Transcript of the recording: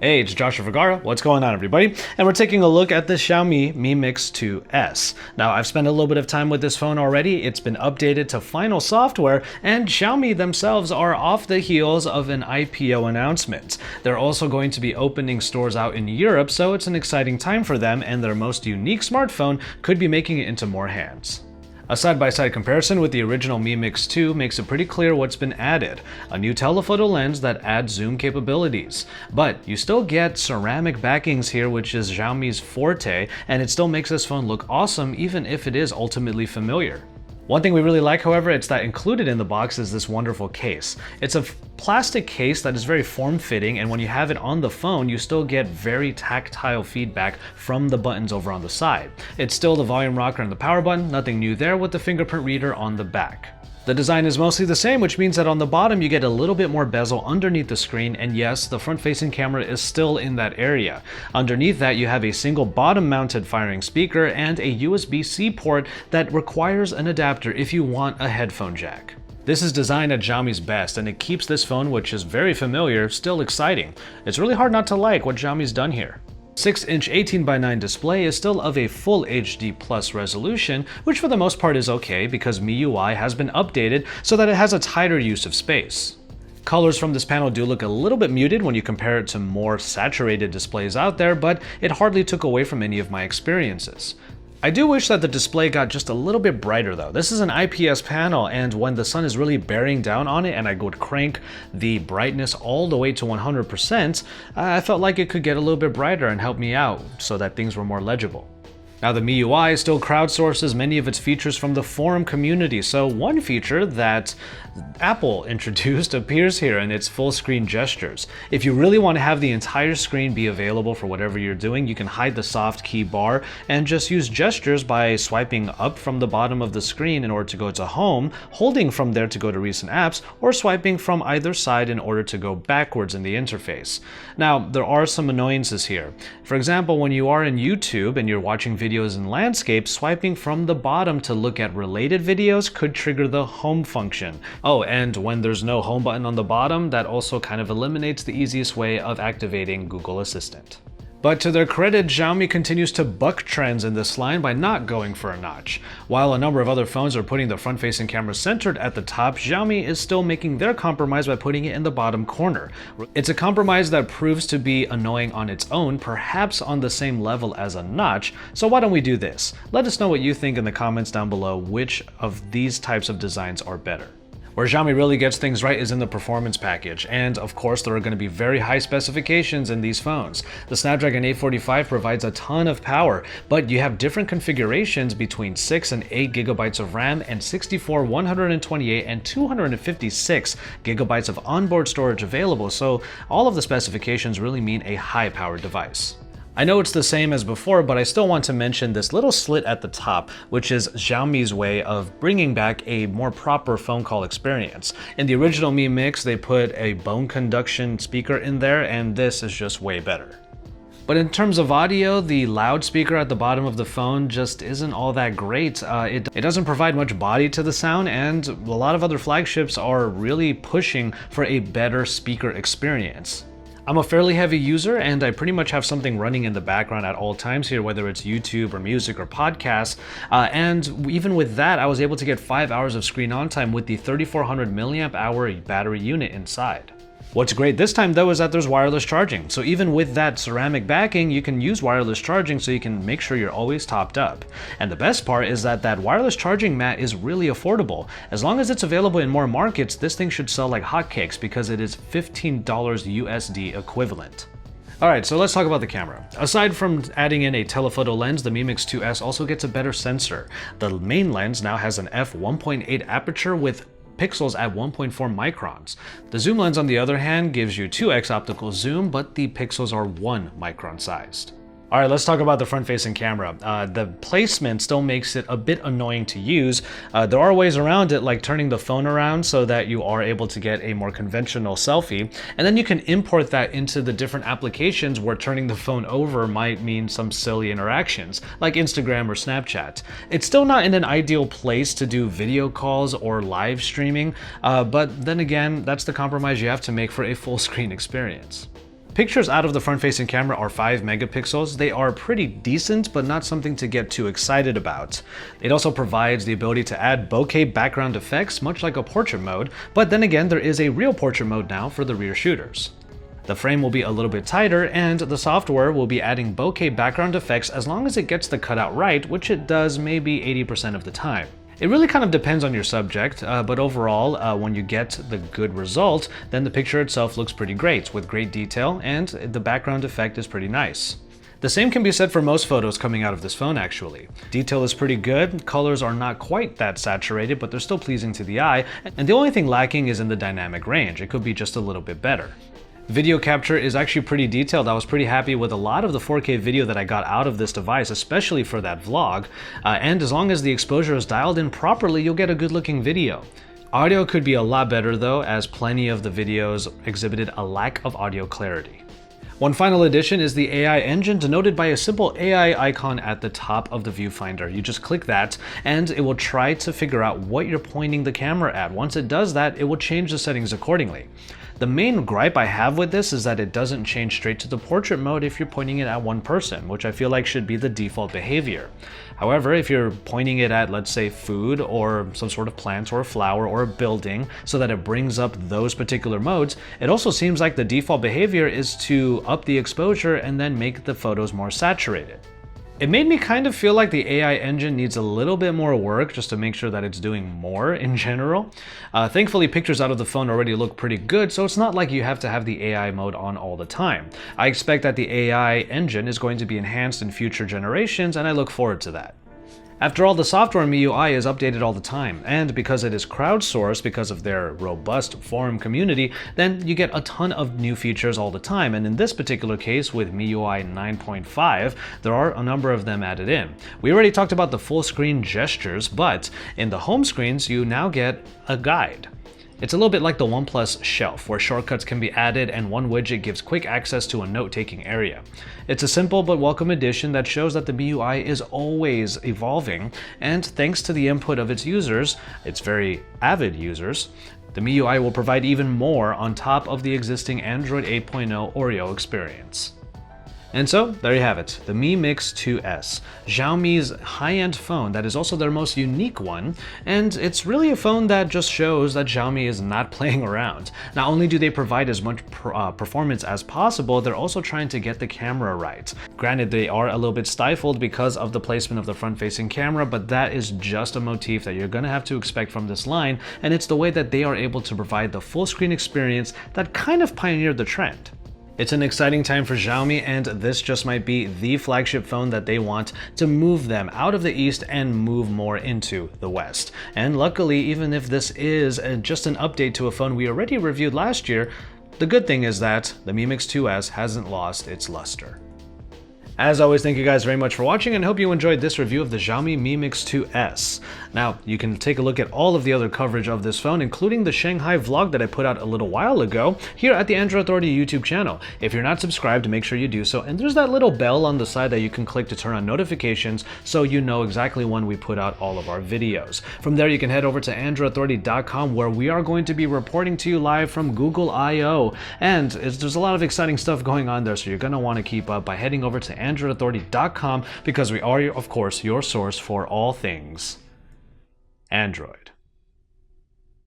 Hey, it's Joshua Vergara. What's going on, everybody? And we're taking a look at the Xiaomi Mi Mix 2S. Now, I've spent a little bit of time with this phone already. It's been updated to final software, and Xiaomi themselves are off the heels of an IPO announcement. They're also going to be opening stores out in Europe, so it's an exciting time for them, and their most unique smartphone could be making it into more hands. A side-by-side comparison with the original Mi Mix 2 makes it pretty clear what's been added. A new telephoto lens that adds zoom capabilities. But you still get ceramic backings here, which is Xiaomi's forte, and it still makes this phone look awesome even if it is ultimately familiar. One thing we really like, however, it's that included in the box is this wonderful case. It's a plastic case that is very form-fitting, and when you have it on the phone, you still get very tactile feedback from the buttons over on the side. It's still the volume rocker and the power button, nothing new there with the fingerprint reader on the back. The design is mostly the same, which means that on the bottom you get a little bit more bezel underneath the screen, and yes, the front-facing camera is still in that area. Underneath that you have a single bottom-mounted firing speaker and a USB-C port that requires an adapter if you want a headphone jack. This is designed at Xiaomi's best, and it keeps this phone, which is very familiar, still exciting. It's really hard not to like what Xiaomi's done here. 6-inch 18:9 display is still of a full HD plus resolution, which for the most part is okay because MIUI has been updated so that it has a tighter use of space. Colors from this panel do look a little bit muted when you compare it to more saturated displays out there, but it hardly took away from any of my experiences. I do wish that the display got just a little bit brighter though. This is an IPS panel, and when the sun is really bearing down on it and I would crank the brightness all the way to 100%, I felt like it could get a little bit brighter and help me out so that things were more legible. Now, the MIUI still crowdsources many of its features from the forum community, so one feature that Apple introduced appears here in its full screen gestures. If you really want to have the entire screen be available for whatever you're doing, you can hide the soft key bar and just use gestures by swiping up from the bottom of the screen in order to go to home, holding from there to go to recent apps, or swiping from either side in order to go backwards in the interface. Now, there are some annoyances here. For example, when you are in YouTube and you're watching videos in landscape, swiping from the bottom to look at related videos could trigger the home function. Oh, and when there's no home button on the bottom, that also kind of eliminates the easiest way of activating Google Assistant. But to their credit, Xiaomi continues to buck trends in this line by not going for a notch. While a number of other phones are putting the front-facing camera centered at the top, Xiaomi is still making their compromise by putting it in the bottom corner. It's a compromise that proves to be annoying on its own, perhaps on the same level as a notch, so why don't we do this? Let us know what you think in the comments down below, which of these types of designs are better. Where Xiaomi really gets things right is in the performance package, and of course there are going to be very high specifications in these phones. The Snapdragon 845 provides a ton of power, but you have different configurations between 6 and 8 gigabytes of RAM and 64, 128, and 256 gigabytes of onboard storage available, so all of the specifications really mean a high-powered device. I know it's the same as before, but I still want to mention this little slit at the top, which is Xiaomi's way of bringing back a more proper phone call experience. In the original Mi Mix, they put a bone conduction speaker in there, and this is just way better. But in terms of audio, the loudspeaker at the bottom of the phone just isn't all that great. It doesn't provide much body to the sound, and a lot of other flagships are really pushing for a better speaker experience. I'm a fairly heavy user, and I pretty much have something running in the background at all times here, whether it's YouTube or music or podcasts, and even with that, I was able to get 5 hours of screen on time with the 3400 milliamp hour battery unit inside. What's great this time though is that there's wireless charging, so even with that ceramic backing, you can use wireless charging so you can make sure you're always topped up. And the best part is that that wireless charging mat is really affordable. As long as it's available in more markets, this thing should sell like hotcakes because it is $15 USD equivalent. Alright, so let's talk about the camera. Aside from adding in a telephoto lens, the Mi Mix 2S also gets a better sensor. The main lens now has an f1.8 aperture with pixels at 1.4 microns. The zoom lens, on the other hand, gives you 2x optical zoom, but the pixels are 1 micron sized. All right, let's talk about the front-facing camera. The placement still makes it a bit annoying to use. There are ways around it, like turning the phone around so that you are able to get a more conventional selfie, and then you can import that into the different applications where turning the phone over might mean some silly interactions, like Instagram or Snapchat. It's still not in an ideal place to do video calls or live streaming, but then again, that's the compromise you have to make for a full-screen experience. Pictures out of the front-facing camera are 5 megapixels. They are pretty decent, but not something to get too excited about. It also provides the ability to add bokeh background effects, much like a portrait mode, but then again, there is a real portrait mode now for the rear shooters. The frame will be a little bit tighter, and the software will be adding bokeh background effects as long as it gets the cutout right, which it does maybe 80% of the time. It really kind of depends on your subject, but overall, when you get the good result, then the picture itself looks pretty great, with great detail, and the background effect is pretty nice. The same can be said for most photos coming out of this phone, actually. Detail is pretty good, colors are not quite that saturated, but they're still pleasing to the eye, and the only thing lacking is in the dynamic range. It could be just a little bit better. Video capture is actually pretty detailed. I was pretty happy with a lot of the 4K video that I got out of this device, especially for that vlog. And as long as the exposure is dialed in properly, you'll get a good looking video. Audio could be a lot better though, as plenty of the videos exhibited a lack of audio clarity. One final addition is the AI engine, denoted by a simple AI icon at the top of the viewfinder. You just click that and it will try to figure out what you're pointing the camera at. Once it does that, it will change the settings accordingly. The main gripe I have with this is that it doesn't change straight to the portrait mode if you're pointing it at one person, which I feel like should be the default behavior. However, if you're pointing it at, let's say, food or some sort of plant or a flower or a building so that it brings up those particular modes, it also seems like the default behavior is to up the exposure and then make the photos more saturated. It made me kind of feel like the AI engine needs a little bit more work just to make sure that it's doing more in general. Thankfully, pictures out of the phone already look pretty good, so it's not like you have to have the AI mode on all the time. I expect that the AI engine is going to be enhanced in future generations, and I look forward to that. After all, the software in MIUI is updated all the time, and because it is crowdsourced because of their robust forum community, then you get a ton of new features all the time, and in this particular case with MIUI 9.5, there are a number of them added in. We already talked about the full screen gestures, but in the home screens you now get a guide. It's a little bit like the OnePlus Shelf, where shortcuts can be added and one widget gives quick access to a note-taking area. It's a simple but welcome addition that shows that the MIUI is always evolving, and thanks to the input of its users, its very avid users, the MIUI will provide even more on top of the existing Android 8.0 Oreo experience. And so, there you have it, the Mi Mix 2S, Xiaomi's high-end phone that is also their most unique one, and it's really a phone that just shows that Xiaomi is not playing around. Not only do they provide as much performance as possible, they're also trying to get the camera right. Granted, they are a little bit stifled because of the placement of the front-facing camera, but that is just a motif that you're gonna have to expect from this line, and it's the way that they are able to provide the full-screen experience that kind of pioneered the trend. It's an exciting time for Xiaomi, and this just might be the flagship phone that they want to move them out of the East and move more into the West. And luckily, even if this is just an update to a phone we already reviewed last year, the good thing is that the Mi Mix 2S hasn't lost its luster. As always, thank you guys very much for watching, and hope you enjoyed this review of the Xiaomi Mi Mix 2S. Now, you can take a look at all of the other coverage of this phone, including the Shanghai vlog that I put out a little while ago, here at the Android Authority YouTube channel. If you're not subscribed, make sure you do so, and there's that little bell on the side that you can click to turn on notifications so you know exactly when we put out all of our videos. From there, you can head over to AndroidAuthority.com, where we are going to be reporting to you live from Google I/O, and there's a lot of exciting stuff going on there, so you're going to want to keep up by heading over to AndroidAuthority.com, because we are, of course, your source for all things Android.